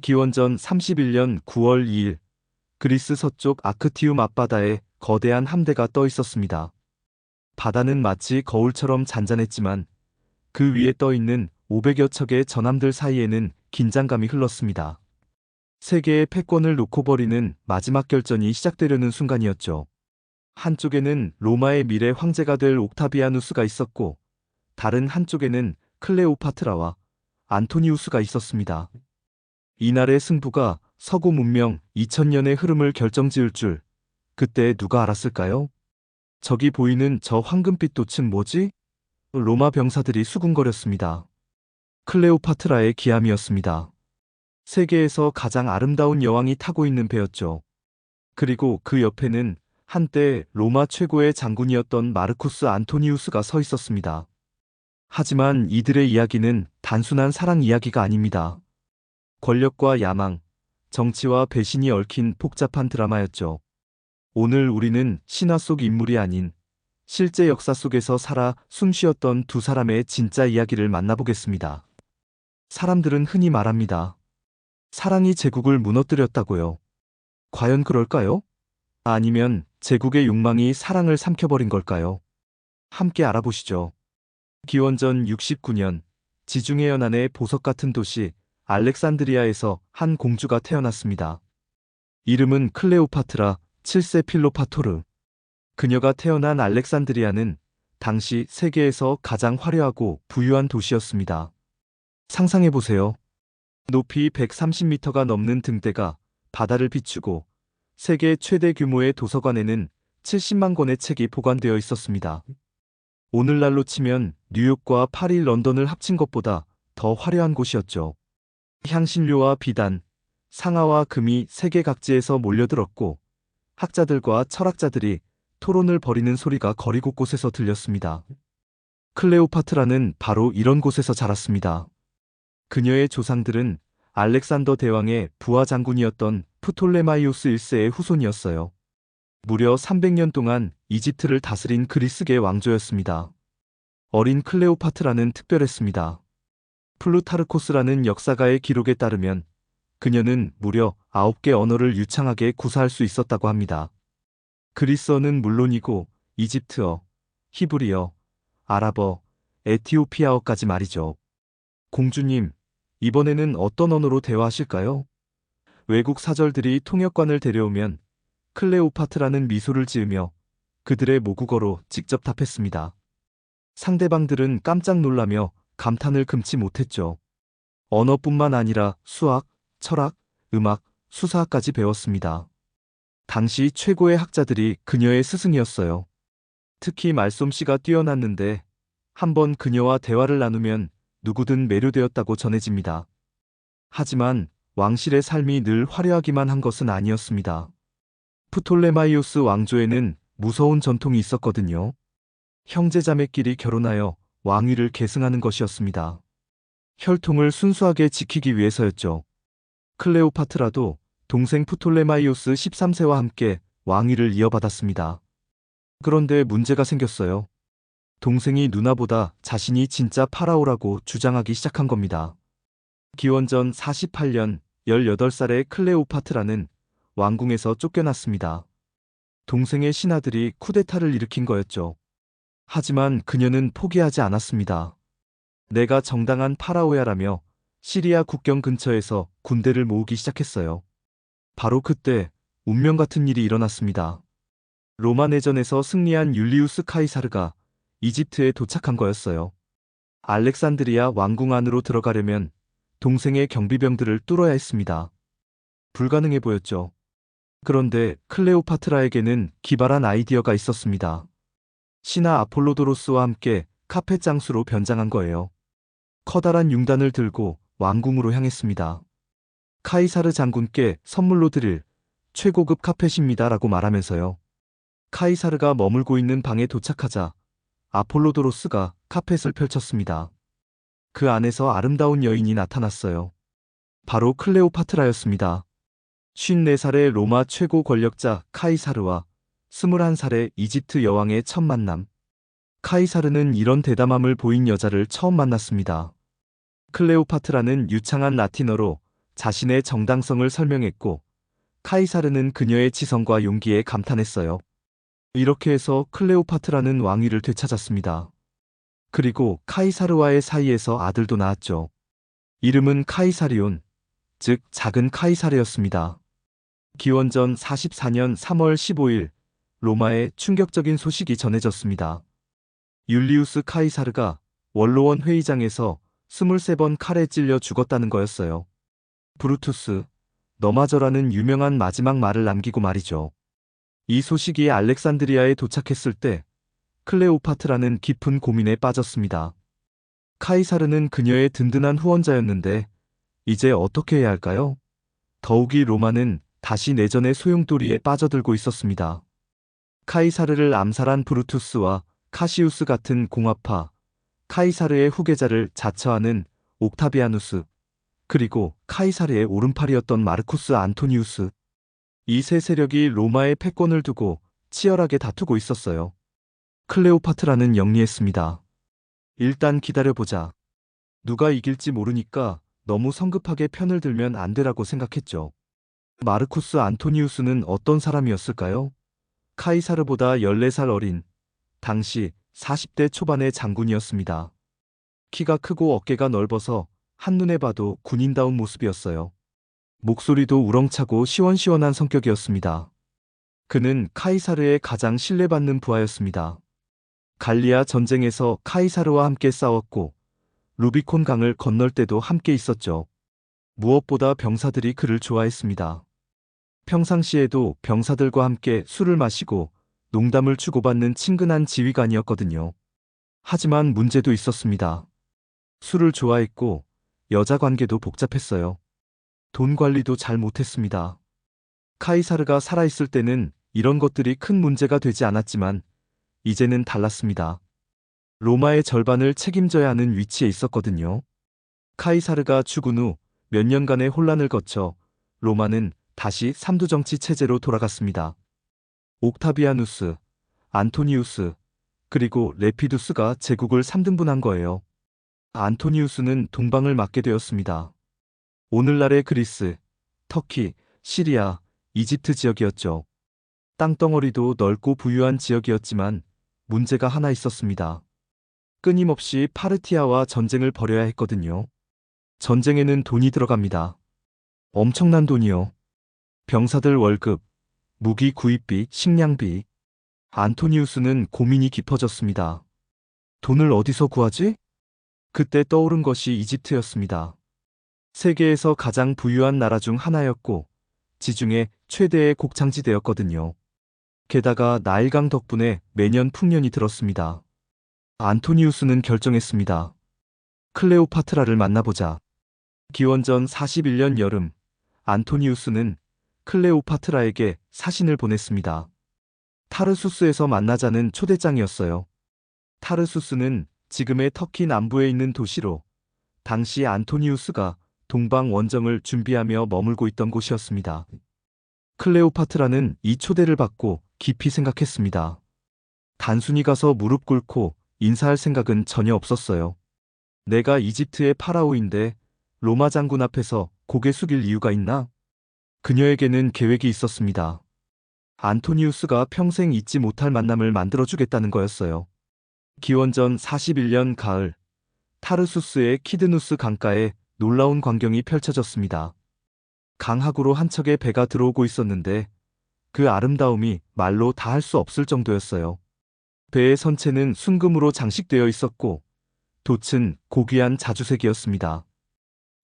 기원전 31년 9월 2일, 그리스 서쪽 아크티움 앞바다에 거대한 함대가 떠 있었습니다. 바다는 마치 거울처럼 잔잔했지만 그 위에 떠 있는 500여 척의 전함들 사이에는 긴장감이 흘렀습니다. 세계의 패권을 놓고 벌이는 마지막 결전이 시작되려는 순간이었죠. 한쪽에는 로마의 미래 황제가 될 옥타비아누스가 있었고, 다른 한쪽에는 클레오파트라와 안토니우스가 있었습니다. 이날의 승부가 서구 문명 2000년의 흐름을 결정지을 줄 그때 누가 알았을까요? 저기 보이는 저 황금빛 돛은 뭐지? 로마 병사들이 수군거렸습니다. 클레오파트라의 기함이었습니다. 세계에서 가장 아름다운 여왕이 타고 있는 배였죠. 그리고 그 옆에는 한때 로마 최고의 장군이었던 마르쿠스 안토니우스가 서 있었습니다. 하지만 이들의 이야기는 단순한 사랑 이야기가 아닙니다. 권력과 야망, 정치와 배신이 얽힌 복잡한 드라마였죠. 오늘 우리는 신화 속 인물이 아닌 실제 역사 속에서 살아 숨쉬었던 두 사람의 진짜 이야기를 만나보겠습니다. 사람들은 흔히 말합니다. 사랑이 제국을 무너뜨렸다고요. 과연 그럴까요? 아니면 제국의 욕망이 사랑을 삼켜버린 걸까요? 함께 알아보시죠. 기원전 69년, 지중해 연안의 보석 같은 도시 알렉산드리아에서 한 공주가 태어났습니다. 이름은 클레오파트라 7세 필로파토르. 그녀가 태어난 알렉산드리아는 당시 세계에서 가장 화려하고 부유한 도시였습니다. 상상해보세요. 높이 130m가 넘는 등대가 바다를 비추고 세계 최대 규모의 도서관에는 70만 권의 책이 보관되어 있었습니다. 오늘날로 치면 뉴욕과 파리, 런던을 합친 것보다 더 화려한 곳이었죠. 향신료와 비단, 상아와 금이 세계 각지에서 몰려들었고 학자들과 철학자들이 토론을 벌이는 소리가 거리 곳곳에서 들렸습니다. 클레오파트라는 바로 이런 곳에서 자랐습니다. 그녀의 조상들은 알렉산더 대왕의 부하 장군이었던 프톨레마이오스 1세의 후손이었어요. 무려 300년 동안 이집트를 다스린 그리스계 왕조였습니다. 어린 클레오파트라는 특별했습니다. 플루타르코스라는 역사가의 기록에 따르면 그녀는 무려 9개 언어를 유창하게 구사할 수 있었다고 합니다. 그리스어는 물론이고 이집트어, 히브리어, 아랍어, 에티오피아어까지 말이죠. 공주님, 이번에는 어떤 언어로 대화하실까요? 외국 사절들이 통역관을 데려오면 클레오파트라는 미소를 지으며 그들의 모국어로 직접 답했습니다. 상대방들은 깜짝 놀라며 감탄을 금치 못했죠. 언어뿐만 아니라 수학, 철학, 음악, 수사까지 배웠습니다. 당시 최고의 학자들이 그녀의 스승이었어요. 특히 말솜씨가 뛰어났는데 한번 그녀와 대화를 나누면 누구든 매료되었다고 전해집니다. 하지만 왕실의 삶이 늘 화려하기만 한 것은 아니었습니다. 프톨레마이오스 왕조에는 무서운 전통이 있었거든요. 형제자매끼리 결혼하여 왕위를 계승하는 것이었습니다. 혈통을 순수하게 지키기 위해서였죠. 클레오파트라도 동생 프톨레마이오스 13세와 함께 왕위를 이어받았습니다. 그런데 문제가 생겼어요. 동생이 누나보다 자신이 진짜 파라오라고 주장하기 시작한 겁니다. 기원전 48년 18살의 클레오파트라는 왕궁에서 쫓겨났습니다. 동생의 신하들이 쿠데타를 일으킨 거였죠. 하지만 그녀는 포기하지 않았습니다. 내가 정당한 파라오야라며 시리아 국경 근처에서 군대를 모으기 시작했어요. 바로 그때 운명 같은 일이 일어났습니다. 로마 내전에서 승리한 율리우스 카이사르가 이집트에 도착한 거였어요. 알렉산드리아 왕궁 안으로 들어가려면 동생의 경비병들을 뚫어야 했습니다. 불가능해 보였죠. 그런데 클레오파트라에게는 기발한 아이디어가 있었습니다. 신하 아폴로도로스와 함께 카펫 장수로 변장한 거예요. 커다란 융단을 들고 왕궁으로 향했습니다. 카이사르 장군께 선물로 드릴 최고급 카펫입니다라고 말하면서요. 카이사르가 머물고 있는 방에 도착하자 아폴로도로스가 카펫을 펼쳤습니다. 그 안에서 아름다운 여인이 나타났어요. 바로 클레오파트라였습니다. 54살의 로마 최고 권력자 카이사르와 21살의 이집트 여왕의 첫 만남. 카이사르는 이런 대담함을 보인 여자를 처음 만났습니다. 클레오파트라는 유창한 라틴어로 자신의 정당성을 설명했고 카이사르는 그녀의 지성과 용기에 감탄했어요. 이렇게 해서 클레오파트라는 왕위를 되찾았습니다. 그리고 카이사르와의 사이에서 아들도 낳았죠. 이름은 카이사리온, 즉 작은 카이사르였습니다. 기원전 44년 3월 15일 로마에 충격적인 소식이 전해졌습니다. 율리우스 카이사르가 원로원 회의장에서 23번 칼에 찔려 죽었다는 거였어요. 브루투스, 너마저라는 유명한 마지막 말을 남기고 말이죠. 이 소식이 알렉산드리아에 도착했을 때 클레오파트라는 깊은 고민에 빠졌습니다. 카이사르는 그녀의 든든한 후원자였는데 이제 어떻게 해야 할까요? 더욱이 로마는 다시 내전의 소용돌이에 빠져들고 있었습니다. 카이사르를 암살한 브루투스와 카시우스 같은 공화파, 카이사르의 후계자를 자처하는 옥타비아누스, 그리고 카이사르의 오른팔이었던 마르쿠스 안토니우스. 이 세 세력이 로마의 패권을 두고 치열하게 다투고 있었어요. 클레오파트라는 영리했습니다. 일단 기다려보자. 누가 이길지 모르니까 너무 성급하게 편을 들면 안 되라고 생각했죠. 마르쿠스 안토니우스는 어떤 사람이었을까요? 카이사르보다 14살 어린, 당시 40대 초반의 장군이었습니다. 키가 크고 어깨가 넓어서 한눈에 봐도 군인다운 모습이었어요. 목소리도 우렁차고 시원시원한 성격이었습니다. 그는 카이사르의 가장 신뢰받는 부하였습니다. 갈리아 전쟁에서 카이사르와 함께 싸웠고 루비콘 강을 건널 때도 함께 있었죠. 무엇보다 병사들이 그를 좋아했습니다. 평상시에도 병사들과 함께 술을 마시고 농담을 주고받는 친근한 지휘관이었거든요. 하지만 문제도 있었습니다. 술을 좋아했고 여자 관계도 복잡했어요. 돈 관리도 잘 못했습니다. 카이사르가 살아있을 때는 이런 것들이 큰 문제가 되지 않았지만 이제는 달랐습니다. 로마의 절반을 책임져야 하는 위치에 있었거든요. 카이사르가 죽은 후 몇 년간의 혼란을 거쳐 로마는 다시 삼두정치 체제로 돌아갔습니다. 옥타비아누스, 안토니우스, 그리고 레피두스가 제국을 3등분한 거예요. 안토니우스는 동방을 맡게 되었습니다. 오늘날의 그리스, 터키, 시리아, 이집트 지역이었죠. 땅덩어리도 넓고 부유한 지역이었지만 문제가 하나 있었습니다. 끊임없이 파르티아와 전쟁을 벌여야 했거든요. 전쟁에는 돈이 들어갑니다. 엄청난 돈이요. 병사들 월급, 무기 구입비, 식량비. 안토니우스는 고민이 깊어졌습니다. 돈을 어디서 구하지? 그때 떠오른 것이 이집트였습니다. 세계에서 가장 부유한 나라 중 하나였고 지중해 최대의 곡창지대였거든요. 게다가 나일강 덕분에 매년 풍년이 들었습니다. 안토니우스는 결정했습니다. 클레오파트라를 만나보자. 기원전 41년 여름, 안토니우스는 클레오파트라에게 사신을 보냈습니다. 타르수스에서 만나자는 초대장이었어요. 타르수스는 지금의 터키 남부에 있는 도시로 당시 안토니우스가 동방 원정을 준비하며 머물고 있던 곳이었습니다. 클레오파트라는 이 초대를 받고 깊이 생각했습니다. 단순히 가서 무릎 꿇고 인사할 생각은 전혀 없었어요. 내가 이집트의 파라오인데 로마 장군 앞에서 고개 숙일 이유가 있나? 그녀에게는 계획이 있었습니다. 안토니우스가 평생 잊지 못할 만남을 만들어주겠다는 거였어요. 기원전 41년 가을, 타르수스의 키드누스 강가에 놀라운 광경이 펼쳐졌습니다. 강하구로 한 척의 배가 들어오고 있었는데 그 아름다움이 말로 다 할 수 없을 정도였어요. 배의 선체는 순금으로 장식되어 있었고 돛은 고귀한 자주색이었습니다.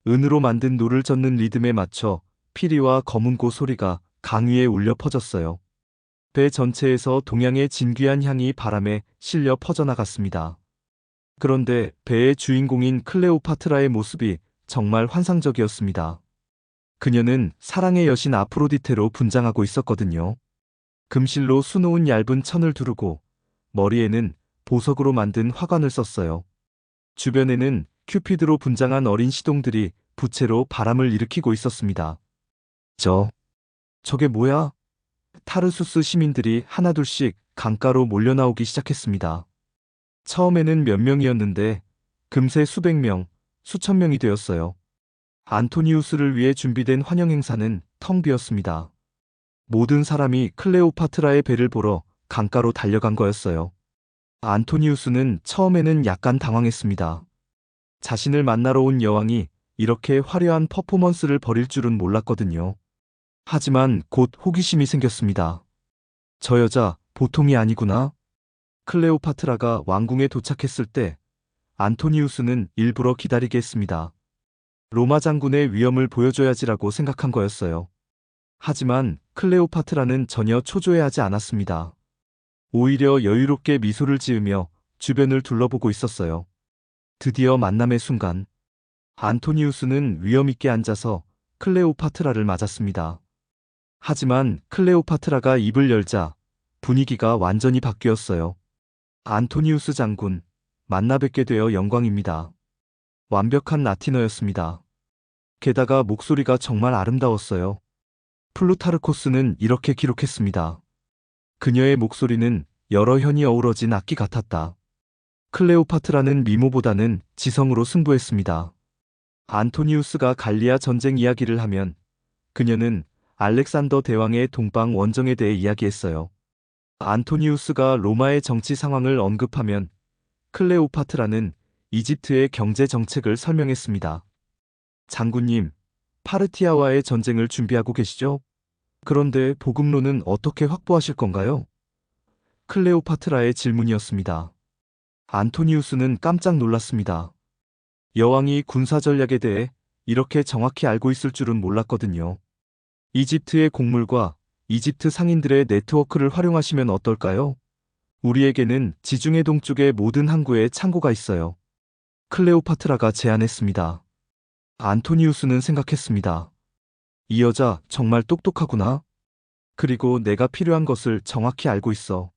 은으로 만든 노를 젓는 리듬에 맞춰 피리와 검은고 소리가 강 위에 울려 퍼졌어요. 배 전체에서 동양의 진귀한 향이 바람에 실려 퍼져나갔습니다. 그런데 배의 주인공인 클레오파트라의 모습이 정말 환상적이었습니다. 그녀는 사랑의 여신 아프로디테로 분장하고 있었거든요. 금실로 수놓은 얇은 천을 두르고 머리에는 보석으로 만든 화관을 썼어요. 주변에는 큐피드로 분장한 어린 시동들이 부채로 바람을 일으키고 있었습니다. 저게 뭐야? 타르수스 시민들이 하나둘씩 강가로 몰려나오기 시작했습니다. 처음에는 몇 명이었는데 금세 수백 명, 수천 명이 되었어요. 안토니우스를 위해 준비된 환영 행사는 텅 비었습니다. 모든 사람이 클레오파트라의 배를 보러 강가로 달려간 거였어요. 안토니우스는 처음에는 약간 당황했습니다. 자신을 만나러 온 여왕이 이렇게 화려한 퍼포먼스를 벌일 줄은 몰랐거든요. 하지만 곧 호기심이 생겼습니다. 저 여자 보통이 아니구나. 클레오파트라가 왕궁에 도착했을 때 안토니우스는 일부러 기다리게 했습니다. 로마 장군의 위엄을 보여줘야지라고 생각한 거였어요. 하지만 클레오파트라는 전혀 초조해하지 않았습니다. 오히려 여유롭게 미소를 지으며 주변을 둘러보고 있었어요. 드디어 만남의 순간, 안토니우스는 위엄있게 앉아서 클레오파트라를 맞았습니다. 하지만 클레오파트라가 입을 열자 분위기가 완전히 바뀌었어요. 안토니우스 장군, 만나 뵙게 되어 영광입니다. 완벽한 라틴어였습니다. 게다가 목소리가 정말 아름다웠어요. 플루타르코스는 이렇게 기록했습니다. 그녀의 목소리는 여러 현이 어우러진 악기 같았다. 클레오파트라는 미모보다는 지성으로 승부했습니다. 안토니우스가 갈리아 전쟁 이야기를 하면 그녀는 알렉산더 대왕의 동방 원정에 대해 이야기했어요. 안토니우스가 로마의 정치 상황을 언급하면 클레오파트라는 이집트의 경제 정책을 설명했습니다. 장군님, 파르티아와의 전쟁을 준비하고 계시죠? 그런데 보급로는 어떻게 확보하실 건가요? 클레오파트라의 질문이었습니다. 안토니우스는 깜짝 놀랐습니다. 여왕이 군사 전략에 대해 이렇게 정확히 알고 있을 줄은 몰랐거든요. 이집트의 곡물과 이집트 상인들의 네트워크를 활용하시면 어떨까요? 우리에게는 지중해 동쪽의 모든 항구에 창고가 있어요. 클레오파트라가 제안했습니다. 안토니우스는 생각했습니다. 이 여자 정말 똑똑하구나. 그리고 내가 필요한 것을 정확히 알고 있어.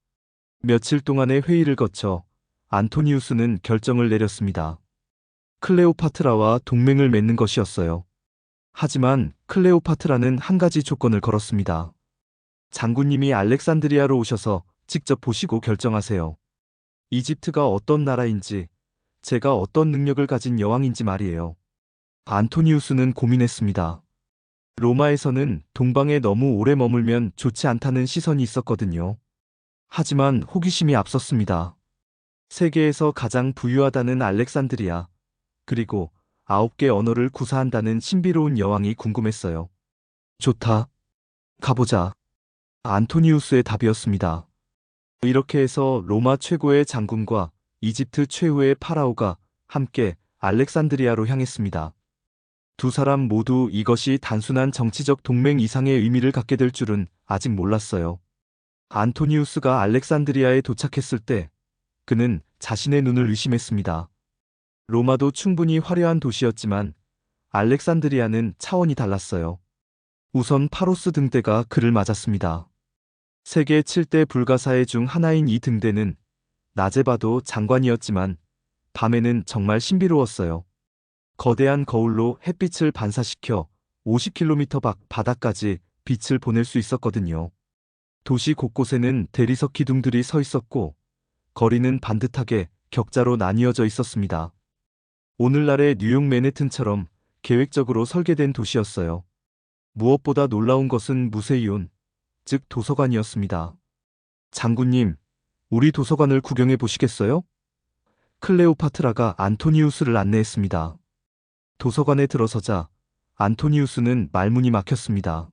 며칠 동안의 회의를 거쳐 안토니우스는 결정을 내렸습니다. 클레오파트라와 동맹을 맺는 것이었어요. 하지만 클레오파트라는 한 가지 조건을 걸었습니다. 장군님이 알렉산드리아로 오셔서 직접 보시고 결정하세요. 이집트가 어떤 나라인지, 제가 어떤 능력을 가진 여왕인지 말이에요. 안토니우스는 고민했습니다. 로마에서는 동방에 너무 오래 머물면 좋지 않다는 시선이 있었거든요. 하지만 호기심이 앞섰습니다. 세계에서 가장 부유하다는 알렉산드리아, 그리고 9개 언어를 구사한다는 신비로운 여왕이 궁금했어요. 좋다. 가보자. 안토니우스의 답이었습니다. 이렇게 해서 로마 최고의 장군과 이집트 최후의 파라오가 함께 알렉산드리아로 향했습니다. 두 사람 모두 이것이 단순한 정치적 동맹 이상의 의미를 갖게 될 줄은 아직 몰랐어요. 안토니우스가 알렉산드리아에 도착했을 때 그는 자신의 눈을 의심했습니다. 로마도 충분히 화려한 도시였지만 알렉산드리아는 차원이 달랐어요. 우선 파로스 등대가 그를 맞았습니다. 세계 7대 불가사의 중 하나인 이 등대는 낮에 봐도 장관이었지만 밤에는 정말 신비로웠어요. 거대한 거울로 햇빛을 반사시켜 50km 밖 바다까지 빛을 보낼 수 있었거든요. 도시 곳곳에는 대리석 기둥들이 서 있었고 거리는 반듯하게 격자로 나뉘어져 있었습니다. 오늘날의 뉴욕 맨해튼처럼 계획적으로 설계된 도시였어요. 무엇보다 놀라운 것은 무세이온, 즉 도서관이었습니다. 장군님, 우리 도서관을 구경해 보시겠어요? 클레오파트라가 안토니우스를 안내했습니다. 도서관에 들어서자 안토니우스는 말문이 막혔습니다.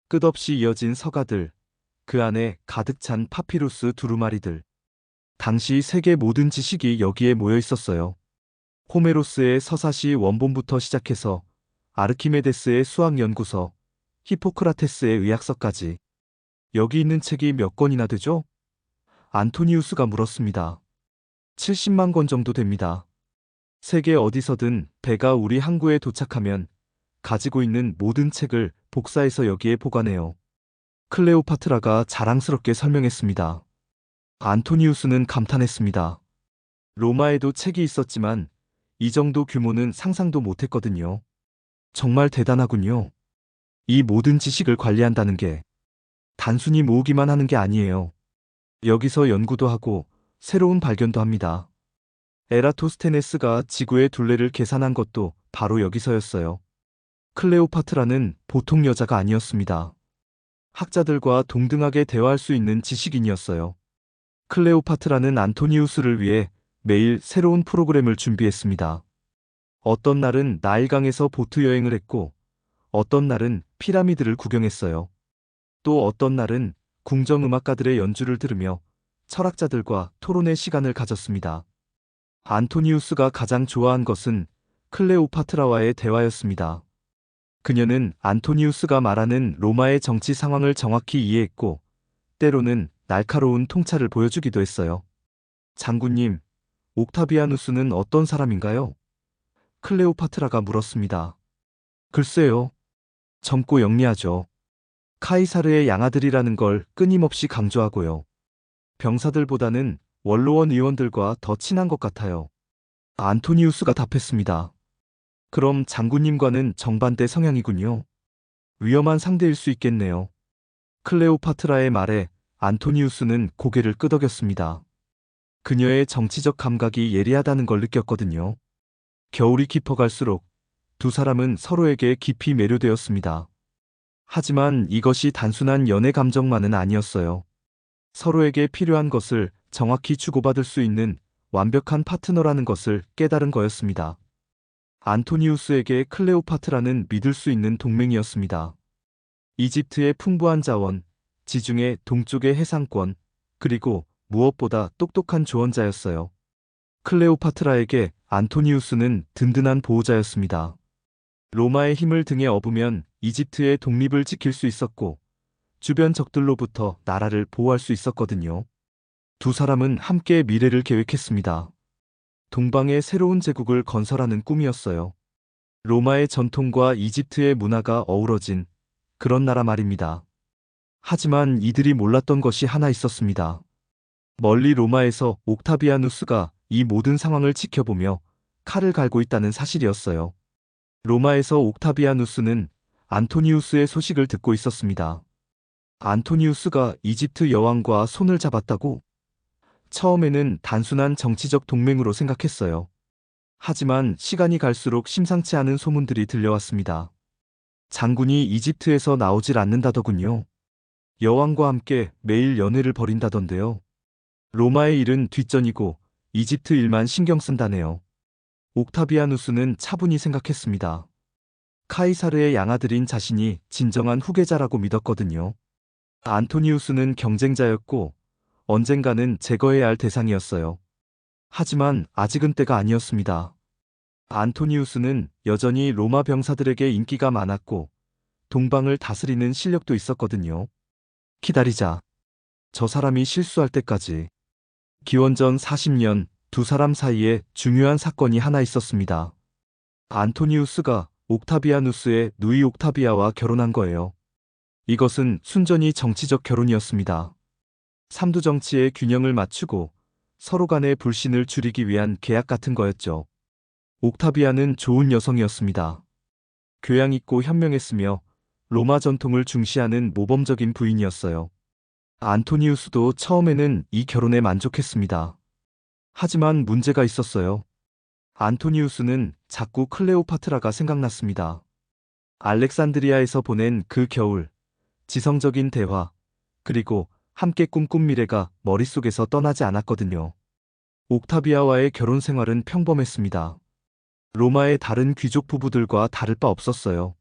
끝없이 이어진 서가들, 그 안에 가득 찬 파피루스 두루마리들. 당시 세계 모든 지식이 여기에 모여 있었어요. 호메로스의 서사시 원본부터 시작해서 아르키메데스의 수학연구서, 히포크라테스의 의학서까지. 여기 있는 책이 몇 권이나 되죠? 안토니우스가 물었습니다. 70만 권 정도 됩니다. 세계 어디서든 배가 우리 항구에 도착하면 가지고 있는 모든 책을 복사해서 여기에 보관해요. 클레오파트라가 자랑스럽게 설명했습니다. 안토니우스는 감탄했습니다. 로마에도 책이 있었지만 이 정도 규모는 상상도 못했거든요. 정말 대단하군요. 이 모든 지식을 관리한다는 게 단순히 모으기만 하는 게 아니에요. 여기서 연구도 하고 새로운 발견도 합니다. 에라토스테네스가 지구의 둘레를 계산한 것도 바로 여기서였어요. 클레오파트라는 보통 여자가 아니었습니다. 학자들과 동등하게 대화할 수 있는 지식인이었어요. 클레오파트라는 안토니우스를 위해 매일 새로운 프로그램을 준비했습니다. 어떤 날은 나일강에서 보트 여행을 했고, 어떤 날은 피라미드를 구경했어요. 또 어떤 날은 궁정음악가들의 연주를 들으며 철학자들과 토론의 시간을 가졌습니다. 안토니우스가 가장 좋아한 것은 클레오파트라와의 대화였습니다. 그녀는 안토니우스가 말하는 로마의 정치 상황을 정확히 이해했고, 때로는 날카로운 통찰을 보여주기도 했어요. 장군님, 옥타비아누스는 어떤 사람인가요? 클레오파트라가 물었습니다. 글쎄요. 젊고 영리하죠. 카이사르의 양아들이라는 걸 끊임없이 강조하고요. 병사들보다는 원로원 의원들과 더 친한 것 같아요. 안토니우스가 답했습니다. 그럼 장군님과는 정반대 성향이군요. 위험한 상대일 수 있겠네요. 클레오파트라의 말에 안토니우스는 고개를 끄덕였습니다. 그녀의 정치적 감각이 예리하다는 걸 느꼈거든요. 겨울이 깊어갈수록 두 사람은 서로에게 깊이 매료되었습니다. 하지만 이것이 단순한 연애 감정만은 아니었어요. 서로에게 필요한 것을 정확히 주고받을 수 있는 완벽한 파트너라는 것을 깨달은 거였습니다. 안토니우스에게 클레오파트라는 믿을 수 있는 동맹이었습니다. 이집트의 풍부한 자원, 지중해 동쪽의 해상권, 그리고 무엇보다 똑똑한 조언자였어요. 클레오파트라에게 안토니우스는 든든한 보호자였습니다. 로마의 힘을 등에 업으면 이집트의 독립을 지킬 수 있었고, 주변 적들로부터 나라를 보호할 수 있었거든요. 두 사람은 함께 미래를 계획했습니다. 동방의 새로운 제국을 건설하는 꿈이었어요. 로마의 전통과 이집트의 문화가 어우러진 그런 나라 말입니다. 하지만 이들이 몰랐던 것이 하나 있었습니다. 멀리 로마에서 옥타비아누스가 이 모든 상황을 지켜보며 칼을 갈고 있다는 사실이었어요. 로마에서 옥타비아누스는 안토니우스의 소식을 듣고 있었습니다. 안토니우스가 이집트 여왕과 손을 잡았다고? 처음에는 단순한 정치적 동맹으로 생각했어요. 하지만 시간이 갈수록 심상치 않은 소문들이 들려왔습니다. 장군이 이집트에서 나오질 않는다더군요. 여왕과 함께 매일 연회를 벌인다던데요. 로마의 일은 뒷전이고 이집트 일만 신경 쓴다네요. 옥타비아누스는 차분히 생각했습니다. 카이사르의 양아들인 자신이 진정한 후계자라고 믿었거든요. 안토니우스는 경쟁자였고 언젠가는 제거해야 할 대상이었어요. 하지만 아직은 때가 아니었습니다. 안토니우스는 여전히 로마 병사들에게 인기가 많았고 동방을 다스리는 실력도 있었거든요. 기다리자. 저 사람이 실수할 때까지. 기원전 40년 두 사람 사이에 중요한 사건이 하나 있었습니다. 안토니우스가 옥타비아누스의 누이 옥타비아와 결혼한 거예요. 이것은 순전히 정치적 결혼이었습니다. 삼두 정치의 균형을 맞추고 서로 간의 불신을 줄이기 위한 계약 같은 거였죠. 옥타비아는 좋은 여성이었습니다. 교양 있고 현명했으며 로마 전통을 중시하는 모범적인 부인이었어요. 안토니우스도 처음에는 이 결혼에 만족했습니다. 하지만 문제가 있었어요. 안토니우스는 자꾸 클레오파트라가 생각났습니다. 알렉산드리아에서 보낸 그 겨울, 지성적인 대화, 그리고 함께 꿈꾼 미래가 머릿속에서 떠나지 않았거든요. 옥타비아와의 결혼 생활은 평범했습니다. 로마의 다른 귀족 부부들과 다를 바 없었어요.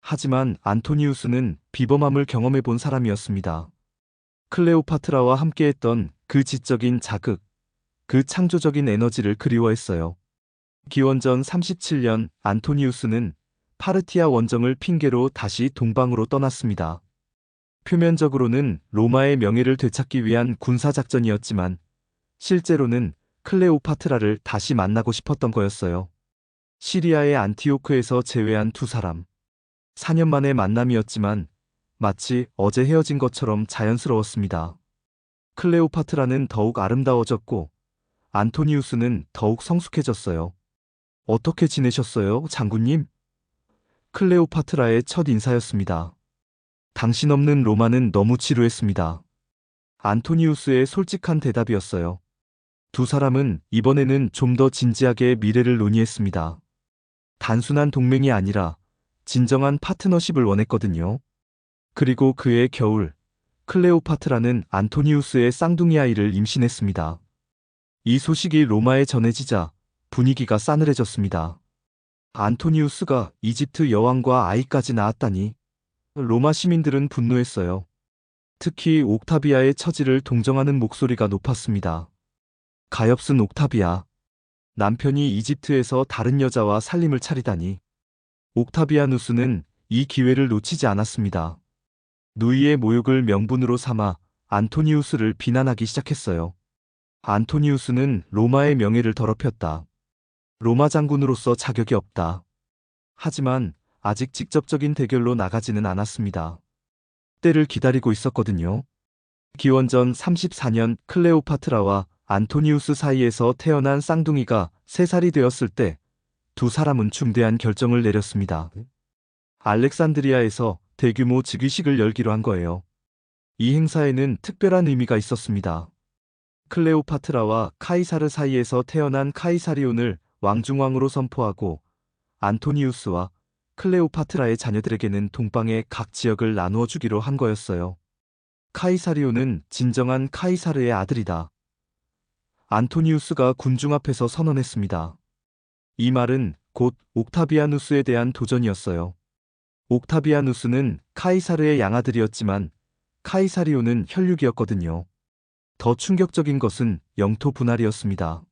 하지만 안토니우스는 비범함을 경험해 본 사람이었습니다. 클레오파트라와 함께했던 그 지적인 자극, 그 창조적인 에너지를 그리워했어요. 기원전 37년 안토니우스는 파르티아 원정을 핑계로 다시 동방으로 떠났습니다. 표면적으로는 로마의 명예를 되찾기 위한 군사작전이었지만 실제로는 클레오파트라를 다시 만나고 싶었던 거였어요. 시리아의 안티오크에서 제외한 두 사람. 4년 만의 만남이었지만 마치 어제 헤어진 것처럼 자연스러웠습니다. 클레오파트라는 더욱 아름다워졌고 안토니우스는 더욱 성숙해졌어요. 어떻게 지내셨어요, 장군님? 클레오파트라의 첫 인사였습니다. 당신 없는 로마는 너무 지루했습니다. 안토니우스의 솔직한 대답이었어요. 두 사람은 이번에는 좀 더 진지하게 미래를 논의했습니다. 단순한 동맹이 아니라 진정한 파트너십을 원했거든요. 그리고 그해 겨울, 클레오파트라는 안토니우스의 쌍둥이 아이를 임신했습니다. 이 소식이 로마에 전해지자 분위기가 싸늘해졌습니다. 안토니우스가 이집트 여왕과 아이까지 낳았다니. 로마 시민들은 분노했어요. 특히 옥타비아의 처지를 동정하는 목소리가 높았습니다. 가엾은 옥타비아. 남편이 이집트에서 다른 여자와 살림을 차리다니. 옥타비아누스는 이 기회를 놓치지 않았습니다. 누이의 모욕을 명분으로 삼아 안토니우스를 비난하기 시작했어요. 안토니우스는 로마의 명예를 더럽혔다. 로마 장군으로서 자격이 없다. 하지만 아직 직접적인 대결로 나가지는 않았습니다. 때를 기다리고 있었거든요. 기원전 34년 클레오파트라와 안토니우스 사이에서 태어난 쌍둥이가 3살이 되었을 때 두 사람은 중대한 결정을 내렸습니다. 알렉산드리아에서 대규모 즉위식을 열기로 한 거예요. 이 행사에는 특별한 의미가 있었습니다. 클레오파트라와 카이사르 사이에서 태어난 카이사리온을 왕중왕으로 선포하고 안토니우스와 클레오파트라의 자녀들에게는 동방의 각 지역을 나누어 주기로 한 거였어요. 카이사리온은 진정한 카이사르의 아들이다. 안토니우스가 군중 앞에서 선언했습니다. 이 말은 곧 옥타비아누스에 대한 도전이었어요. 옥타비아누스는 카이사르의 양아들이었지만 카이사리온은 혈육이었거든요. 더 충격적인 것은 영토 분할이었습니다.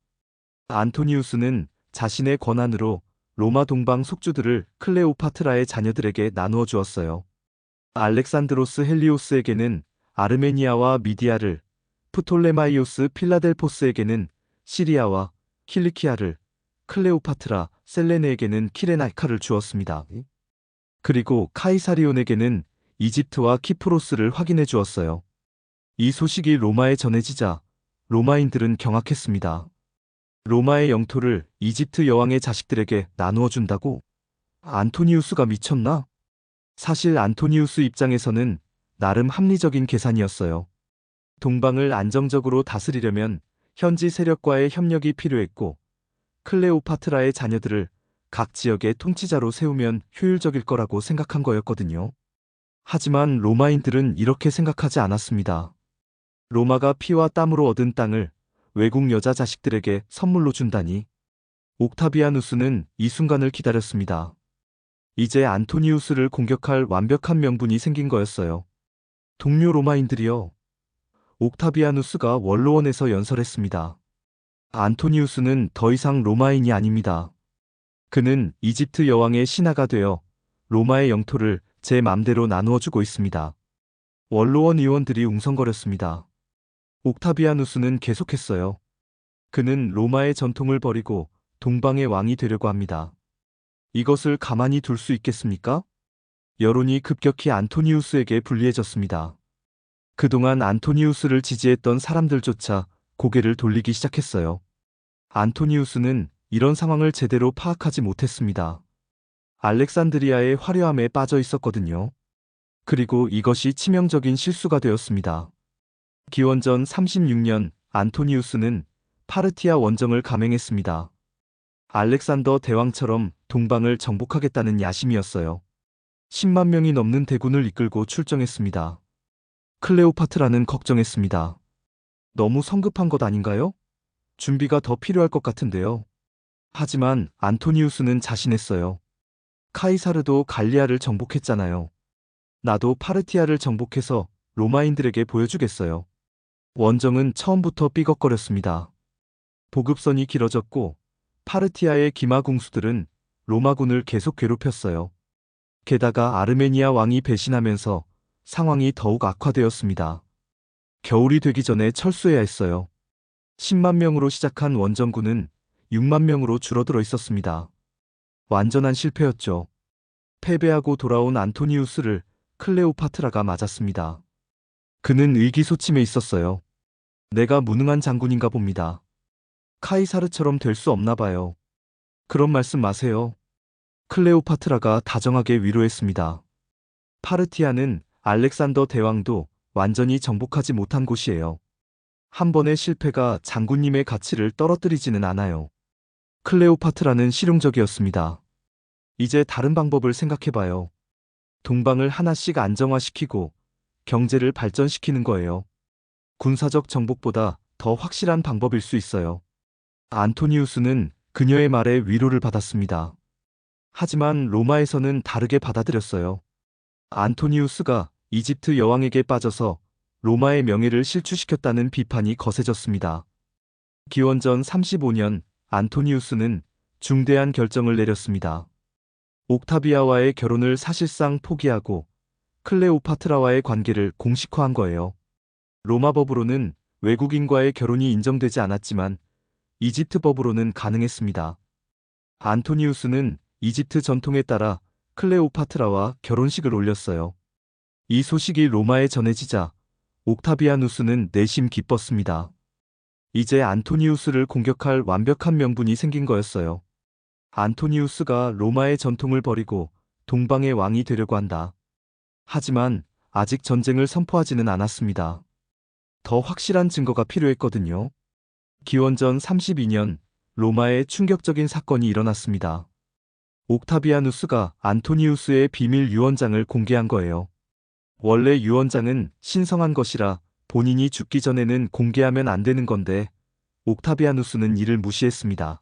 안토니우스는 자신의 권한으로 로마 동방 속주들을 클레오파트라의 자녀들에게 나누어 주었어요. 알렉산드로스 헬리오스에게는 아르메니아와 미디아를, 프톨레마이오스 필라델포스에게는 시리아와 킬리키아를, 클레오파트라 셀레네에게는 키레나이카를 주었습니다. 그리고 카이사리온에게는 이집트와 키프로스를 확인해 주었어요. 이 소식이 로마에 전해지자 로마인들은 경악했습니다. 로마의 영토를 이집트 여왕의 자식들에게 나누어 준다고? 안토니우스가 미쳤나? 사실 안토니우스 입장에서는 나름 합리적인 계산이었어요. 동방을 안정적으로 다스리려면 현지 세력과의 협력이 필요했고 클레오파트라의 자녀들을 각 지역의 통치자로 세우면 효율적일 거라고 생각한 거였거든요. 하지만 로마인들은 이렇게 생각하지 않았습니다. 로마가 피와 땀으로 얻은 땅을 외국 여자 자식들에게 선물로 준다니. 옥타비아누스는 이 순간을 기다렸습니다. 이제 안토니우스를 공격할 완벽한 명분이 생긴 거였어요. 동료 로마인들이여. 옥타비아누스가 원로원에서 연설했습니다. 안토니우스는 더 이상 로마인이 아닙니다. 그는 이집트 여왕의 신하가 되어 로마의 영토를 제 맘대로 나누어 주고 있습니다. 원로원 의원들이 웅성거렸습니다. 옥타비아누스는 계속했어요. 그는 로마의 전통을 버리고 동방의 왕이 되려고 합니다. 이것을 가만히 둘 수 있겠습니까? 여론이 급격히 안토니우스에게 불리해졌습니다. 그동안 안토니우스를 지지했던 사람들조차 고개를 돌리기 시작했어요. 안토니우스는 이런 상황을 제대로 파악하지 못했습니다. 알렉산드리아의 화려함에 빠져 있었거든요. 그리고 이것이 치명적인 실수가 되었습니다. 기원전 36년 안토니우스는 파르티아 원정을 감행했습니다. 알렉산더 대왕처럼 동방을 정복하겠다는 야심이었어요. 10만 명이 넘는 대군을 이끌고 출정했습니다. 클레오파트라는 걱정했습니다. 너무 성급한 것 아닌가요? 준비가 더 필요할 것 같은데요. 하지만 안토니우스는 자신했어요. 카이사르도 갈리아를 정복했잖아요. 나도 파르티아를 정복해서 로마인들에게 보여주겠어요. 원정은 처음부터 삐걱거렸습니다. 보급선이 길어졌고 파르티아의 기마공수들은 로마군을 계속 괴롭혔어요. 게다가 아르메니아 왕이 배신하면서 상황이 더욱 악화되었습니다. 겨울이 되기 전에 철수해야 했어요. 10만 명으로 시작한 원정군은 6만 명으로 줄어들어 있었습니다. 완전한 실패였죠. 패배하고 돌아온 안토니우스를 클레오파트라가 맞았습니다. 그는 의기소침해 있었어요. 내가 무능한 장군인가 봅니다. 카이사르처럼 될 수 없나 봐요. 그런 말씀 마세요. 클레오파트라가 다정하게 위로했습니다. 파르티아는 알렉산더 대왕도 완전히 정복하지 못한 곳이에요. 한 번의 실패가 장군님의 가치를 떨어뜨리지는 않아요. 클레오파트라는 실용적이었습니다. 이제 다른 방법을 생각해봐요. 동방을 하나씩 안정화시키고 경제를 발전시키는 거예요. 군사적 정복보다 더 확실한 방법일 수 있어요. 안토니우스는 그녀의 말에 위로를 받았습니다. 하지만 로마에서는 다르게 받아들였어요. 안토니우스가 이집트 여왕에게 빠져서 로마의 명예를 실추시켰다는 비판이 거세졌습니다. 기원전 35년 안토니우스는 중대한 결정을 내렸습니다. 옥타비아와의 결혼을 사실상 포기하고 클레오파트라와의 관계를 공식화한 거예요. 로마 법으로는 외국인과의 결혼이 인정되지 않았지만 이집트 법으로는 가능했습니다. 안토니우스는 이집트 전통에 따라 클레오파트라와 결혼식을 올렸어요. 이 소식이 로마에 전해지자 옥타비아누스는 내심 기뻤습니다. 이제 안토니우스를 공격할 완벽한 명분이 생긴 거였어요. 안토니우스가 로마의 전통을 버리고 동방의 왕이 되려고 한다. 하지만 아직 전쟁을 선포하지는 않았습니다. 더 확실한 증거가 필요했거든요. 기원전 32년 로마에 충격적인 사건이 일어났습니다. 옥타비아누스가 안토니우스의 비밀 유언장을 공개한 거예요. 원래 유언장은 신성한 것이라 본인이 죽기 전에는 공개하면 안 되는 건데 옥타비아누스는 이를 무시했습니다.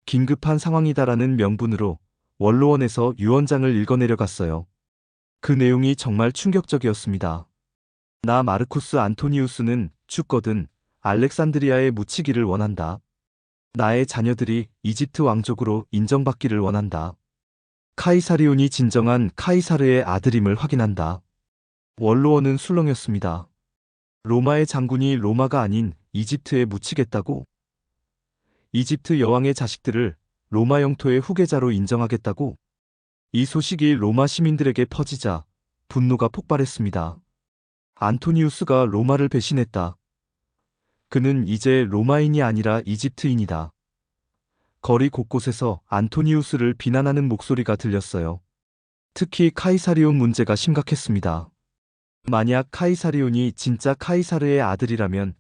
긴급한 상황이다라는 명분으로 원로원에서 유언장을 읽어내려갔어요. 그 내용이 정말 충격적이었습니다. 나 마르쿠스 안토니우스는 죽거든 알렉산드리아에 묻히기를 원한다. 나의 자녀들이 이집트 왕족으로 인정받기를 원한다. 카이사리온이 진정한 카이사르의 아들임을 확인한다. 원로원은 술렁였습니다. 로마의 장군이 로마가 아닌 이집트에 묻히겠다고? 이집트 여왕의 자식들을 로마 영토의 후계자로 인정하겠다고? 이 소식이 로마 시민들에게 퍼지자 분노가 폭발했습니다. 안토니우스가 로마를 배신했다. 그는 이제 로마인이 아니라 이집트인이다. 거리 곳곳에서 안토니우스를 비난하는 목소리가 들렸어요. 특히 카이사리온 문제가 심각했습니다. 만약 카이사리온이 진짜 카이사르의 아들이라면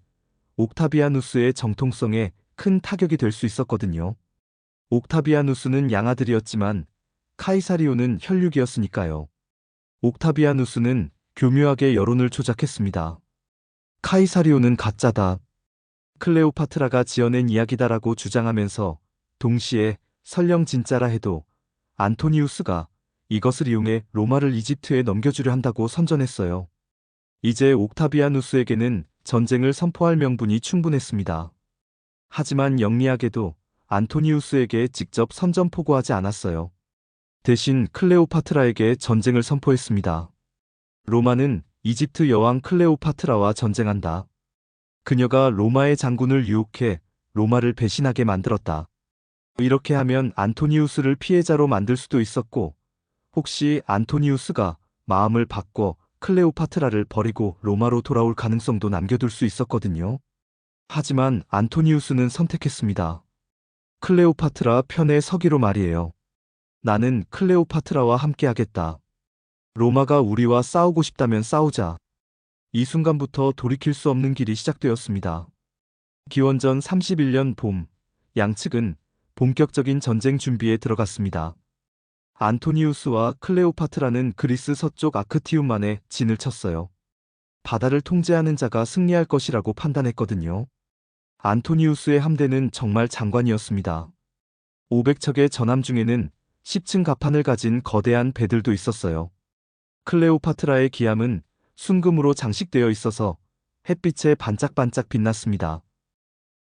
옥타비아누스의 정통성에 큰 타격이 될 수 있었거든요. 옥타비아누스는 양아들이었지만 카이사리온은 혈육이었으니까요. 옥타비아누스는 교묘하게 여론을 조작했습니다. 카이사리온은 가짜다. 클레오파트라가 지어낸 이야기다라고 주장하면서 동시에 설령 진짜라 해도 안토니우스가 이것을 이용해 로마를 이집트에 넘겨주려 한다고 선전했어요. 이제 옥타비아누스에게는 전쟁을 선포할 명분이 충분했습니다. 하지만 영리하게도 안토니우스에게 직접 선전포고하지 않았어요. 대신 클레오파트라에게 전쟁을 선포했습니다. 로마는 이집트 여왕 클레오파트라와 전쟁한다. 그녀가 로마의 장군을 유혹해 로마를 배신하게 만들었다. 이렇게 하면 안토니우스를 피해자로 만들 수도 있었고, 혹시 안토니우스가 마음을 바꿔 클레오파트라를 버리고 로마로 돌아올 가능성도 남겨둘 수 있었거든요. 하지만 안토니우스는 선택했습니다. 클레오파트라 편에 서기로 말이에요. 나는 클레오파트라와 함께하겠다. 로마가 우리와 싸우고 싶다면 싸우자. 이 순간부터 돌이킬 수 없는 길이 시작되었습니다. 기원전 31년 봄, 양측은 본격적인 전쟁 준비에 들어갔습니다. 안토니우스와 클레오파트라는 그리스 서쪽 아크티움만에 진을 쳤어요. 바다를 통제하는 자가 승리할 것이라고 판단했거든요. 안토니우스의 함대는 정말 장관이었습니다. 500척의 전함 중에는 10층 갑판을 가진 거대한 배들도 있었어요. 클레오파트라의 기함은 순금으로 장식되어 있어서 햇빛에 반짝반짝 빛났습니다.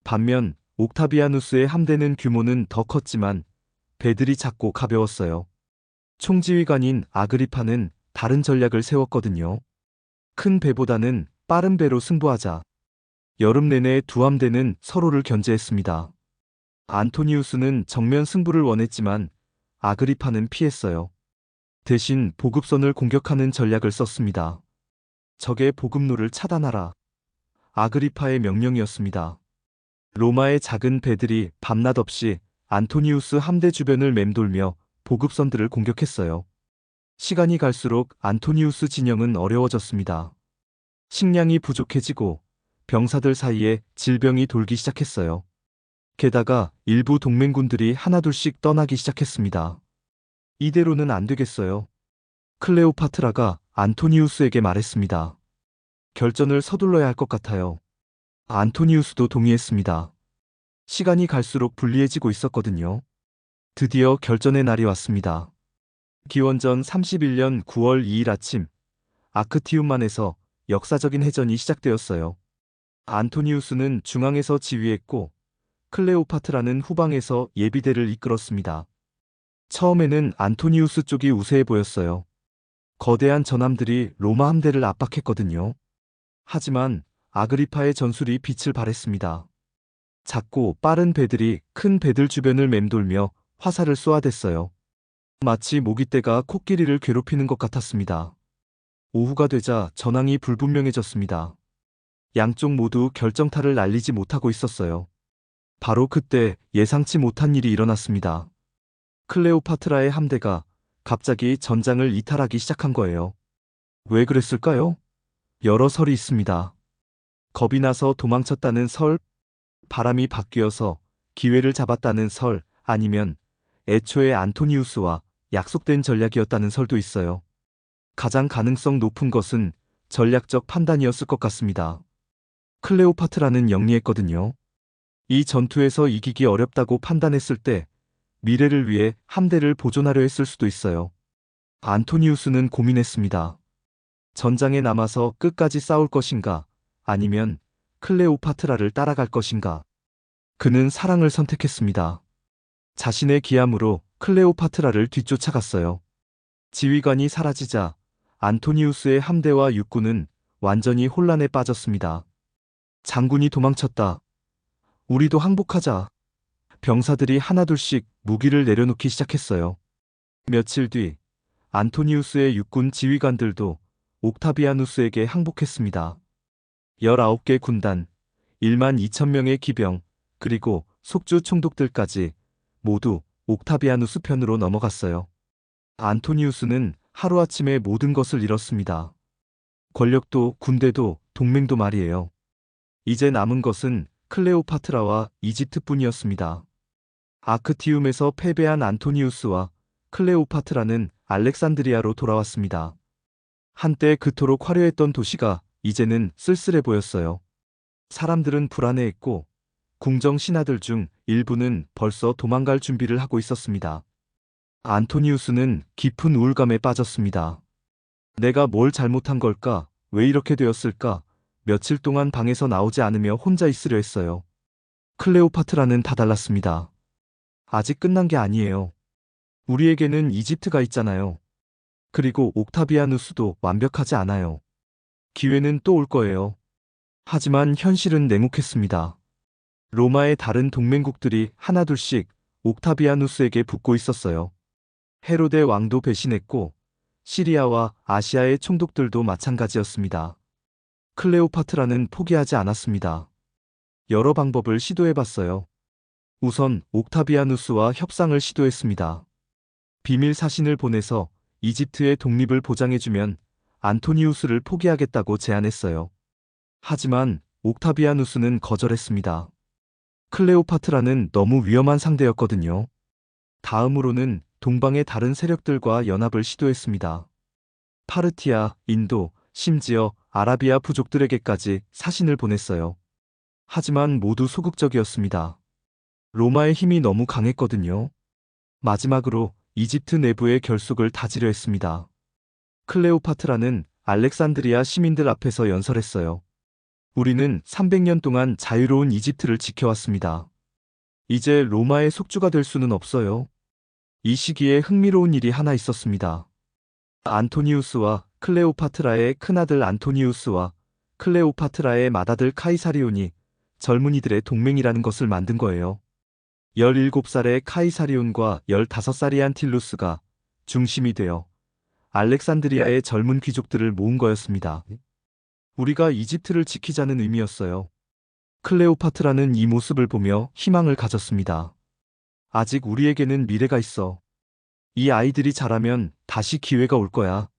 반면 옥타비아누스의 함대는 규모는 더 컸지만 배들이 작고 가벼웠어요. 총지휘관인 아그리파는 다른 전략을 세웠거든요. 큰 배보다는 빠른 배로 승부하자. 여름 내내 두 함대는 서로를 견제했습니다. 안토니우스는 정면 승부를 원했지만 아그리파는 피했어요. 대신 보급선을 공격하는 전략을 썼습니다. 적의 보급로를 차단하라. 아그리파의 명령이었습니다. 로마의 작은 배들이 밤낮 없이 안토니우스 함대 주변을 맴돌며 보급선들을 공격했어요. 시간이 갈수록 안토니우스 진영은 어려워졌습니다. 식량이 부족해지고 병사들 사이에 질병이 돌기 시작했어요. 게다가 일부 동맹군들이 하나둘씩 떠나기 시작했습니다. 이대로는 안 되겠어요. 클레오파트라가 안토니우스에게 말했습니다. 결전을 서둘러야 할 것 같아요. 안토니우스도 동의했습니다. 시간이 갈수록 불리해지고 있었거든요. 드디어 결전의 날이 왔습니다. 기원전 31년 9월 2일 아침, 아크티움만에서 역사적인 해전이 시작되었어요. 안토니우스는 중앙에서 지휘했고, 클레오파트라는 후방에서 예비대를 이끌었습니다. 처음에는 안토니우스 쪽이 우세해 보였어요. 거대한 전함들이 로마 함대를 압박했거든요. 하지만 아그리파의 전술이 빛을 발했습니다. 작고 빠른 배들이 큰 배들 주변을 맴돌며 화살을 쏘아댔어요. 마치 모기떼가 코끼리를 괴롭히는 것 같았습니다. 오후가 되자 전황이 불분명해졌습니다. 양쪽 모두 결정타를 날리지 못하고 있었어요. 바로 그때 예상치 못한 일이 일어났습니다. 클레오파트라의 함대가 갑자기 전장을 이탈하기 시작한 거예요. 왜 그랬을까요? 여러 설이 있습니다. 겁이 나서 도망쳤다는 설, 바람이 바뀌어서 기회를 잡았다는 설, 아니면 애초에 안토니우스와 약속된 전략이었다는 설도 있어요. 가장 가능성 높은 것은 전략적 판단이었을 것 같습니다. 클레오파트라는 영리했거든요. 이 전투에서 이기기 어렵다고 판단했을 때 미래를 위해 함대를 보존하려 했을 수도 있어요. 안토니우스는 고민했습니다. 전장에 남아서 끝까지 싸울 것인가, 아니면 클레오파트라를 따라갈 것인가. 그는 사랑을 선택했습니다. 자신의 기함으로 클레오파트라를 뒤쫓아갔어요. 지휘관이 사라지자 안토니우스의 함대와 육군은 완전히 혼란에 빠졌습니다. 장군이 도망쳤다. 우리도 항복하자. 병사들이 하나둘씩 무기를 내려놓기 시작했어요. 며칠 뒤 안토니우스의 육군 지휘관들도 옥타비아누스에게 항복했습니다. 19개 군단, 1만 2천 명의 기병, 그리고 속주 총독들까지 모두 옥타비아누스 편으로 넘어갔어요. 안토니우스는 하루아침에 모든 것을 잃었습니다. 권력도 군대도 동맹도 말이에요. 이제 남은 것은 클레오파트라와 이집트뿐이었습니다. 아크티움에서 패배한 안토니우스와 클레오파트라는 알렉산드리아로 돌아왔습니다. 한때 그토록 화려했던 도시가 이제는 쓸쓸해 보였어요. 사람들은 불안해했고 궁정 신하들 중 일부는 벌써 도망갈 준비를 하고 있었습니다. 안토니우스는 깊은 우울감에 빠졌습니다. 내가 뭘 잘못한 걸까? 왜 이렇게 되었을까? 며칠 동안 방에서 나오지 않으며 혼자 있으려 했어요. 클레오파트라는 다 달랐습니다. 아직 끝난 게 아니에요. 우리에게는 이집트가 있잖아요. 그리고 옥타비아누스도 완벽하지 않아요. 기회는 또 올 거예요. 하지만 현실은 냉혹했습니다. 로마의 다른 동맹국들이 하나둘씩 옥타비아누스에게 붙고 있었어요. 헤로데 왕도 배신했고 시리아와 아시아의 총독들도 마찬가지였습니다. 클레오파트라는 포기하지 않았습니다. 여러 방법을 시도해봤어요. 우선 옥타비아누스와 협상을 시도했습니다. 비밀 사신을 보내서 이집트의 독립을 보장해주면 안토니우스를 포기하겠다고 제안했어요. 하지만 옥타비아누스는 거절했습니다. 클레오파트라는 너무 위험한 상대였거든요. 다음으로는 동방의 다른 세력들과 연합을 시도했습니다. 파르티아, 인도, 심지어 아라비아 부족들에게까지 사신을 보냈어요. 하지만 모두 소극적이었습니다. 로마의 힘이 너무 강했거든요. 마지막으로 이집트 내부의 결속을 다지려 했습니다. 클레오파트라는 알렉산드리아 시민들 앞에서 연설했어요. 우리는 300년 동안 자유로운 이집트를 지켜왔습니다. 이제 로마의 속주가 될 수는 없어요. 이 시기에 흥미로운 일이 하나 있었습니다. 안토니우스와 클레오파트라의 큰아들 안토니우스와 클레오파트라의 맏아들 카이사리온이 젊은이들의 동맹이라는 것을 만든 거예요. 17살의 카이사리온과 15살의 안틸루스가 중심이 되어 알렉산드리아의 젊은 귀족들을 모은 거였습니다. 우리가 이집트를 지키자는 의미였어요. 클레오파트라는 이 모습을 보며 희망을 가졌습니다. 아직 우리에게는 미래가 있어. 이 아이들이 자라면 다시 기회가 올 거야.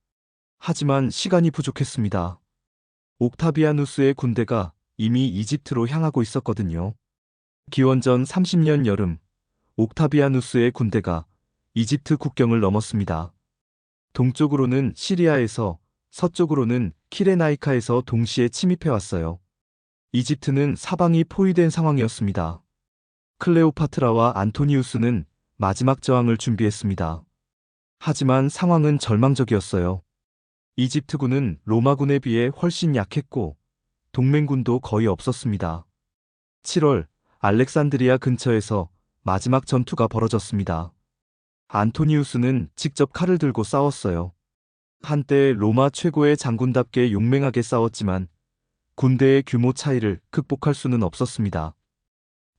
하지만 시간이 부족했습니다. 옥타비아누스의 군대가 이미 이집트로 향하고 있었거든요. 기원전 30년 여름, 옥타비아누스의 군대가 이집트 국경을 넘었습니다. 동쪽으로는 시리아에서, 서쪽으로는 키레나이카에서 동시에 침입해 왔어요. 이집트는 사방이 포위된 상황이었습니다. 클레오파트라와 안토니우스는 마지막 저항을 준비했습니다. 하지만 상황은 절망적이었어요. 이집트군은 로마군에 비해 훨씬 약했고 동맹군도 거의 없었습니다. 7월, 알렉산드리아 근처에서 마지막 전투가 벌어졌습니다. 안토니우스는 직접 칼을 들고 싸웠어요. 한때 로마 최고의 장군답게 용맹하게 싸웠지만 군대의 규모 차이를 극복할 수는 없었습니다.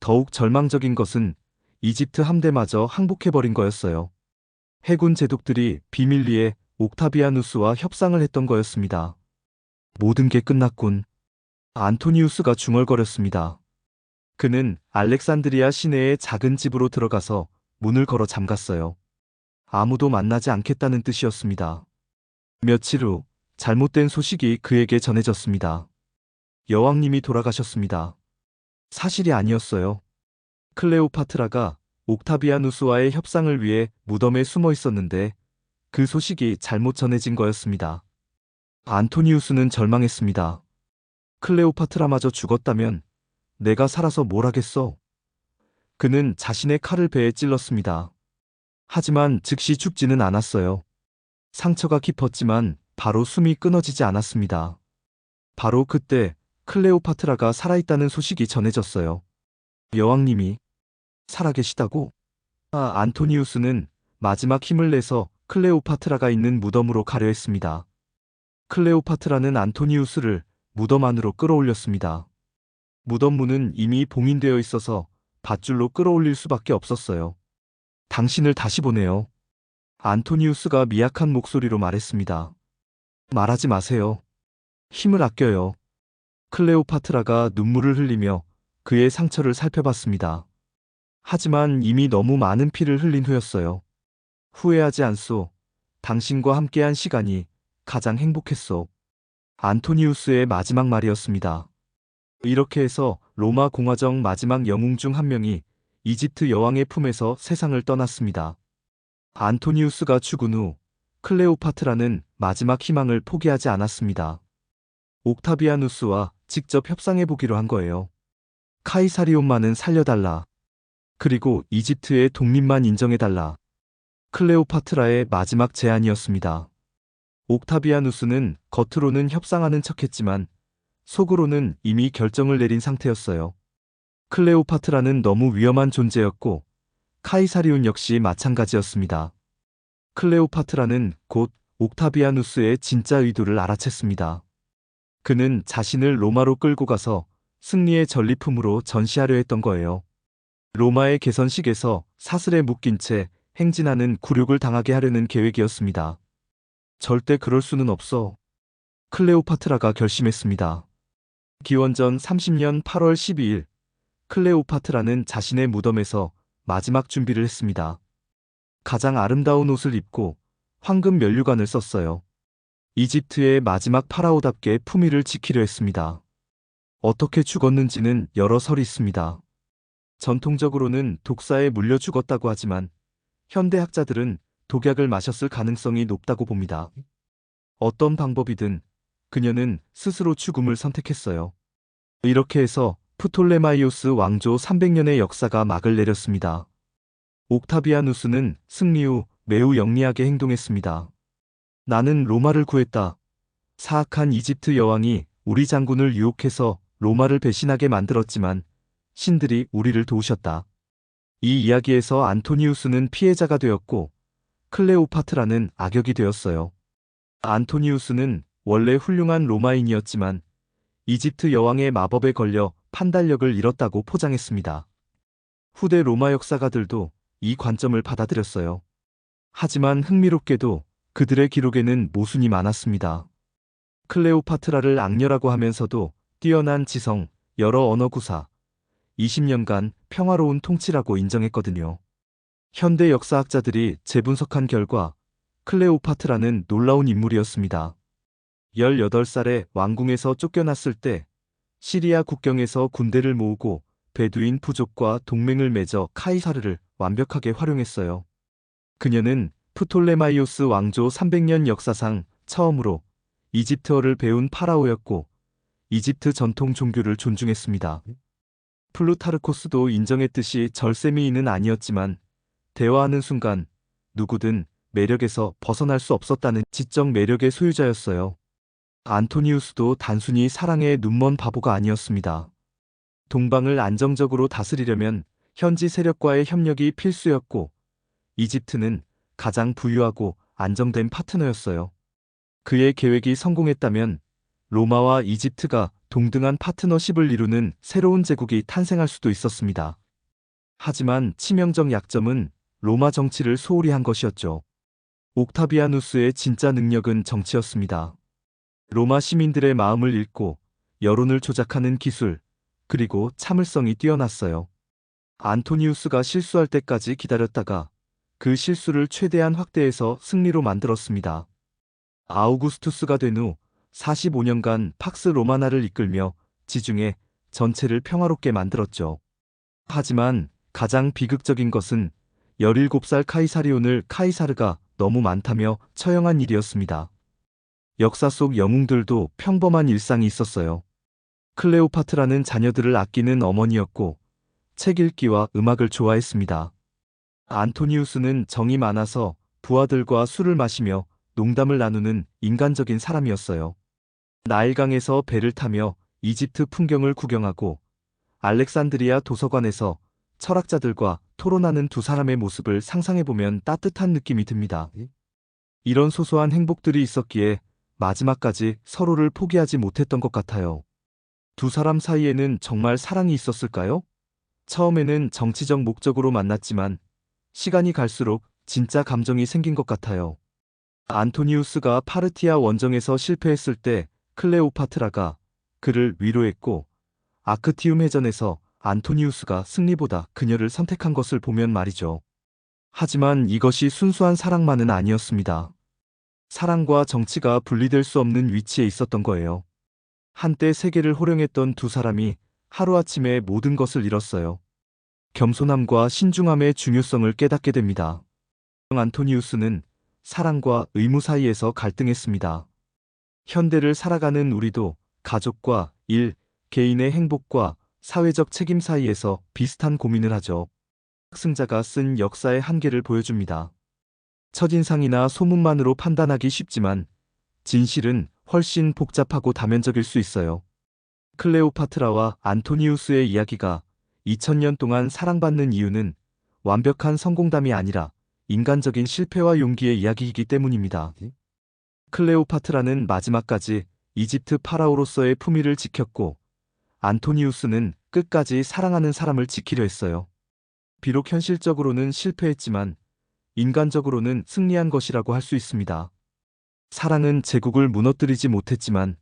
더욱 절망적인 것은 이집트 함대마저 항복해버린 거였어요. 해군 제독들이 비밀리에 옥타비아누스와 협상을 했던 거였습니다. 모든 게 끝났군. 안토니우스가 중얼거렸습니다. 그는 알렉산드리아 시내의 작은 집으로 들어가서 문을 걸어 잠갔어요. 아무도 만나지 않겠다는 뜻이었습니다. 며칠 후 잘못된 소식이 그에게 전해졌습니다. 여왕님이 돌아가셨습니다. 사실이 아니었어요. 클레오파트라가 옥타비아누스와의 협상을 위해 무덤에 숨어 있었는데 그 소식이 잘못 전해진 거였습니다. 안토니우스는 절망했습니다. 클레오파트라마저 죽었다면 내가 살아서 뭘 하겠어? 그는 자신의 칼을 배에 찔렀습니다. 하지만 즉시 죽지는 않았어요. 상처가 깊었지만 바로 숨이 끊어지지 않았습니다. 바로 그때 클레오파트라가 살아있다는 소식이 전해졌어요. 여왕님이 살아계시다고? 안토니우스는 마지막 힘을 내서 클레오파트라가 있는 무덤으로 가려 했습니다. 클레오파트라는 안토니우스를 무덤 안으로 끌어올렸습니다. 무덤 문은 이미 봉인되어 있어서 밧줄로 끌어올릴 수밖에 없었어요. 당신을 다시 보내요. 안토니우스가 미약한 목소리로 말했습니다. 말하지 마세요. 힘을 아껴요. 클레오파트라가 눈물을 흘리며 그의 상처를 살펴봤습니다. 하지만 이미 너무 많은 피를 흘린 후였어요. 후회하지 않소. 당신과 함께한 시간이 가장 행복했소. 안토니우스의 마지막 말이었습니다. 이렇게 해서 로마 공화정 마지막 영웅 중 한 명이 이집트 여왕의 품에서 세상을 떠났습니다. 안토니우스가 죽은 후 클레오파트라는 마지막 희망을 포기하지 않았습니다. 옥타비아누스와 직접 협상해 보기로 한 거예요. 카이사리온만은 살려달라. 그리고 이집트의 독립만 인정해달라. 클레오파트라의 마지막 제안이었습니다. 옥타비아누스는 겉으로는 협상하는 척했지만 속으로는 이미 결정을 내린 상태였어요. 클레오파트라는 너무 위험한 존재였고 카이사리온 역시 마찬가지였습니다. 클레오파트라는 곧 옥타비아누스의 진짜 의도를 알아챘습니다. 그는 자신을 로마로 끌고 가서 승리의 전리품으로 전시하려 했던 거예요. 로마의 개선식에서 사슬에 묶인 채 행진하는 굴욕을 당하게 하려는 계획이었습니다. 절대 그럴 수는 없어. 클레오파트라가 결심했습니다. 기원전 30년 8월 12일, 클레오파트라는 자신의 무덤에서 마지막 준비를 했습니다. 가장 아름다운 옷을 입고 황금 면류관을 썼어요. 이집트의 마지막 파라오답게 품위를 지키려 했습니다. 어떻게 죽었는지는 여러 설이 있습니다. 전통적으로는 독사에 물려 죽었다고 하지만 현대 학자들은 독약을 마셨을 가능성이 높다고 봅니다. 어떤 방법이든 그녀는 스스로 죽음을 선택했어요. 이렇게 해서 프톨레마이오스 왕조 300년의 역사가 막을 내렸습니다. 옥타비아누스는 승리 후 매우 영리하게 행동했습니다. 나는 로마를 구했다. 사악한 이집트 여왕이 우리 장군을 유혹해서 로마를 배신하게 만들었지만 신들이 우리를 도우셨다. 이 이야기에서 안토니우스는 피해자가 되었고 클레오파트라는 악역이 되었어요. 안토니우스는 원래 훌륭한 로마인이었지만 이집트 여왕의 마법에 걸려 판단력을 잃었다고 포장했습니다. 후대 로마 역사가들도 이 관점을 받아들였어요. 하지만 흥미롭게도 그들의 기록에는 모순이 많았습니다. 클레오파트라를 악녀라고 하면서도 뛰어난 지성, 여러 언어 구사, 20년간 평화로운 통치라고 인정했거든요. 현대 역사학자들이 재분석한 결과 클레오파트라는 놀라운 인물이었습니다. 18살에 왕궁에서 쫓겨났을 때 시리아 국경에서 군대를 모으고 베두인 부족과 동맹을 맺어 카이사르를 완벽하게 활용했어요. 그녀는 프톨레마이오스 왕조 300년 역사상 처음으로 이집트어를 배운 파라오였고 이집트 전통 종교를 존중했습니다. 플루타르코스도 인정했듯이 절세미인은 아니었지만 대화하는 순간 누구든 매력에서 벗어날 수 없었다는 지적 매력의 소유자였어요. 안토니우스도 단순히 사랑에 눈먼 바보가 아니었습니다. 동방을 안정적으로 다스리려면 현지 세력과의 협력이 필수였고 이집트는 가장 부유하고 안정된 파트너였어요. 그의 계획이 성공했다면 로마와 이집트가 동등한 파트너십을 이루는 새로운 제국이 탄생할 수도 있었습니다. 하지만 치명적 약점은 로마 정치를 소홀히 한 것이었죠. 옥타비아누스의 진짜 능력은 정치였습니다. 로마 시민들의 마음을 읽고 여론을 조작하는 기술, 그리고 참을성이 뛰어났어요. 안토니우스가 실수할 때까지 기다렸다가 그 실수를 최대한 확대해서 승리로 만들었습니다. 아우구스투스가 된 후 45년간 팍스 로마나를 이끌며 지중해 전체를 평화롭게 만들었죠. 하지만 가장 비극적인 것은 17살 카이사리온을 카이사르가 너무 많다며 처형한 일이었습니다. 역사 속 영웅들도 평범한 일상이 있었어요. 클레오파트라는 자녀들을 아끼는 어머니였고 책 읽기와 음악을 좋아했습니다. 안토니우스는 정이 많아서 부하들과 술을 마시며 농담을 나누는 인간적인 사람이었어요. 나일강에서 배를 타며 이집트 풍경을 구경하고 알렉산드리아 도서관에서 철학자들과 토론하는 두 사람의 모습을 상상해보면 따뜻한 느낌이 듭니다. 이런 소소한 행복들이 있었기에 마지막까지 서로를 포기하지 못했던 것 같아요. 두 사람 사이에는 정말 사랑이 있었을까요? 처음에는 정치적 목적으로 만났지만 시간이 갈수록 진짜 감정이 생긴 것 같아요. 안토니우스가 파르티아 원정에서 실패했을 때 클레오파트라가 그를 위로했고 아크티움 해전에서 안토니우스가 승리보다 그녀를 선택한 것을 보면 말이죠. 하지만 이것이 순수한 사랑만은 아니었습니다. 사랑과 정치가 분리될 수 없는 위치에 있었던 거예요. 한때 세계를 호령했던 두 사람이 하루아침에 모든 것을 잃었어요. 겸손함과 신중함의 중요성을 깨닫게 됩니다. 안토니우스는 사랑과 의무 사이에서 갈등했습니다. 현대를 살아가는 우리도 가족과 일, 개인의 행복과 사회적 책임 사이에서 비슷한 고민을 하죠. 승자가 쓴 역사의 한계를 보여줍니다. 첫인상이나 소문만으로 판단하기 쉽지만 진실은 훨씬 복잡하고 다면적일 수 있어요. 클레오파트라와 안토니우스의 이야기가 2000년 동안 사랑받는 이유는 완벽한 성공담이 아니라 인간적인 실패와 용기의 이야기이기 때문입니다. 클레오파트라는 마지막까지 이집트 파라오로서의 품위를 지켰고 안토니우스는 끝까지 사랑하는 사람을 지키려 했어요. 비록 현실적으로는 실패했지만 인간적으로는 승리한 것이라고 할 수 있습니다. 사랑은 제국을 무너뜨리지 못했지만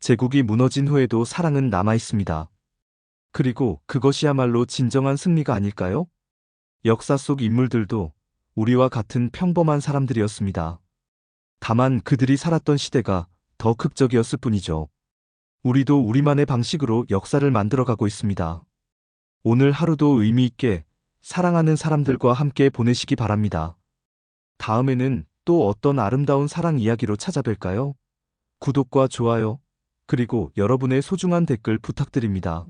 제국이 무너진 후에도 사랑은 남아 있습니다. 그리고 그것이야말로 진정한 승리가 아닐까요? 역사 속 인물들도 우리와 같은 평범한 사람들이었습니다. 다만 그들이 살았던 시대가 더 극적이었을 뿐이죠. 우리도 우리만의 방식으로 역사를 만들어가고 있습니다. 오늘 하루도 의미 있게 사랑하는 사람들과 함께 보내시기 바랍니다. 다음에는 또 어떤 아름다운 사랑 이야기로 찾아뵐까요? 구독과 좋아요, 그리고 여러분의 소중한 댓글 부탁드립니다.